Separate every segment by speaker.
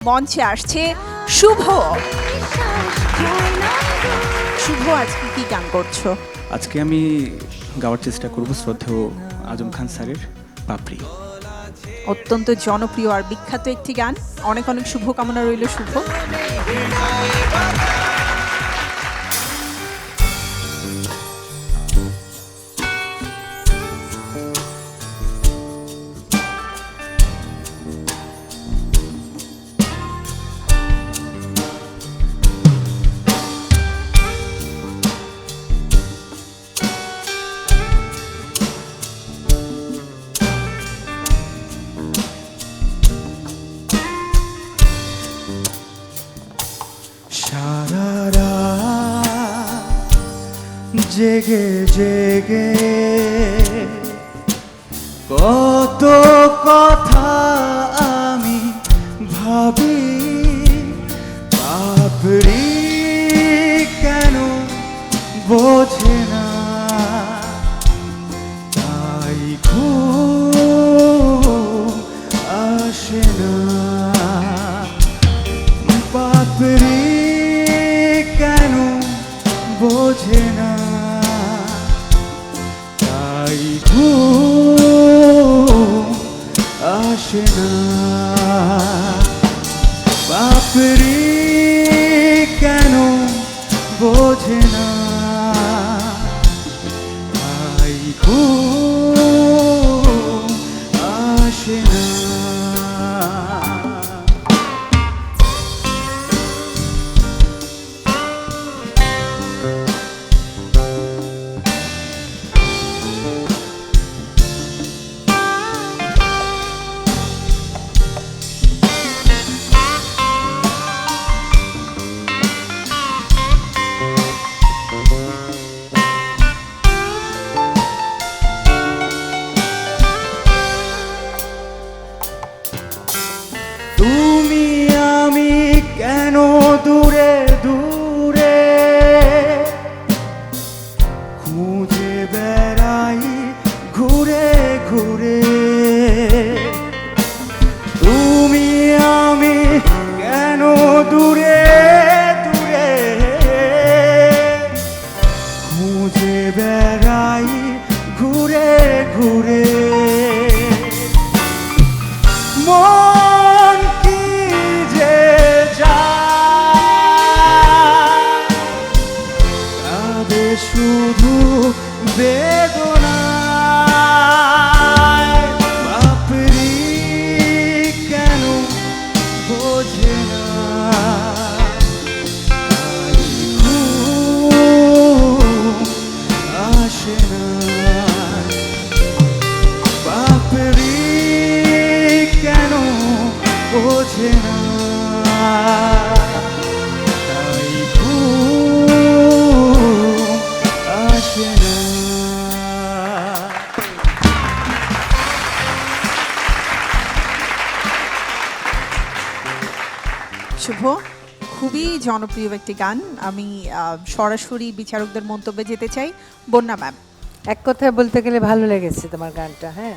Speaker 1: মঞ্চে আসছে শুভ। শুভ, আজকে কি গান করছো?
Speaker 2: আজকে আমি গাওয়ার চেষ্টা করব শ্রদ্ধেয় আজম খান স্যারের পাপড়ি।
Speaker 1: অত্যন্ত জনপ্রিয় আর বিখ্যাত একটি গান। অনেক অনেক শুভকামনা রইল শুভ।
Speaker 2: সারা রাত জেগে জেগে কত কথা আমি ভাবি, পাপড়ি কেন বোঝে না, তাই ঘুম আসে না। পাপড়ি কেন বোঝে না, তাই ঘুম আসে না। পাপড়ি কেন বোঝে না, তাই ঘুম আসে না। তুমি আমি কেন দূরে দূরে খুঁজে বেড়াই ঘুরে ঘুরে। তুমি আমি কেন দূরে দূরে খুঁজে বেড়াই ঘুরে ঘুরে। মন কি যে যায়, কাঁদে শুধু বেদনায়। পাপড়ি কেন বোঝে না, তাই ঘুম আসে না। পাপড়ি কেন বোঝে না, তাই ঘুম আসে না।
Speaker 1: শুভ, খুবই জনপ্রিয় একটি গান। আমি সরাসরি বিচারকদের মন্তব্যে যেতে চাই। বন্যা ম্যাম,
Speaker 3: এক কথায় বলতে গেলে ভালো লেগেছে তোমার গানটা। হ্যাঁ,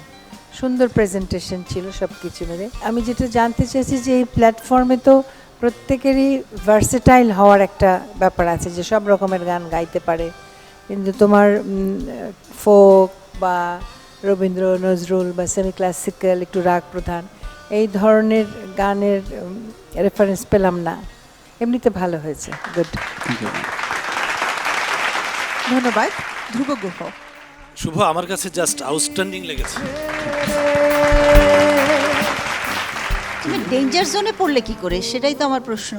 Speaker 3: সুন্দর প্রেজেন্টেশন ছিল সব কিছু মিলে। আমি যেটা জানতে চেয়েছি যে এই প্ল্যাটফর্মে তো প্রত্যেকেরই ভার্সেটাইল হওয়ার একটা ব্যাপার আছে, যে সব রকমের গান গাইতে পারে, কিন্তু তোমার ফোক বা রবীন্দ্র নজরুল বা সেমি ক্লাসিক্যাল, একটু রাগ প্রধান, এই ধরনের গানের রেফারেন্স পেলাম না। এমনিতে ভালো হয়েছে, গুড।
Speaker 1: ধন্যবাদ। ধ্রুব গুহ,
Speaker 4: শুভ, আমার কাছে জাস্ট আউটস্ট্যান্ডিং লেগেছে।
Speaker 5: তুমি ডেঞ্জার জোনে পড়লে কি করে, সেটাই তো আমার প্রশ্ন।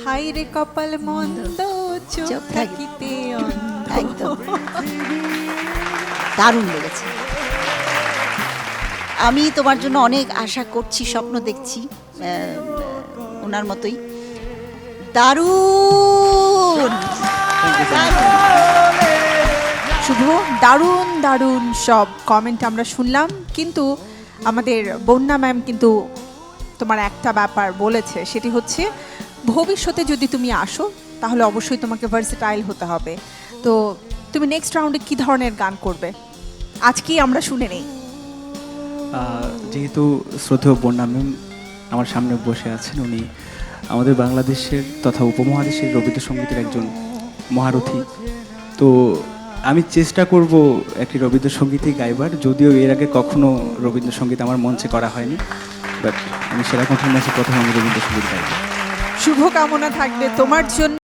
Speaker 1: হাই রে কপাল মন্দ চোখ
Speaker 5: চোখ থাকি-
Speaker 1: থাকিতে অন্ধ।
Speaker 5: একদম দারুণ লেগেছে। আমি তোমার জন্য অনেক আশা করছি, স্বপ্ন দেখছি ওনার মতোই। দারুণ
Speaker 1: শুভ, দারুণ দারুণ সব কমেন্ট আমরা শুনলাম, কিন্তু আমাদের বন্যা ম্যাম কিন্তু তোমার একটা ব্যাপার বলেছে, সেটি হচ্ছে ভবিষ্যতে যদি তুমি আসো তাহলে অবশ্যই তোমাকে ভার্সেটাইল হতে হবে। তো তুমি নেক্সট রাউন্ডে কি ধরনের গান করবে আজকেই আমরা শুনে নেই।
Speaker 2: যেহেতু শ্রদ্ধেয় বন্যা ম্যাম আমার সামনে বসে আছেন, উনি আমাদের বাংলাদেশের তথা উপমহাদেশের রবীন্দ্রসঙ্গীতের একজন মহারথী। তো আমি চেষ্টা করব একটি রবীন্দ্রসঙ্গীতই গাইবার, যদিও এর আগে কখনো রবীন্দ্রসঙ্গীত আমার মঞ্চে করা হয়নি, বাট আমি সেরা কণ্ঠের মঞ্চে প্রথম আমি রবীন্দ্রসঙ্গীত গাইব।
Speaker 1: শুভকামনা থাকবে তোমার জন্য।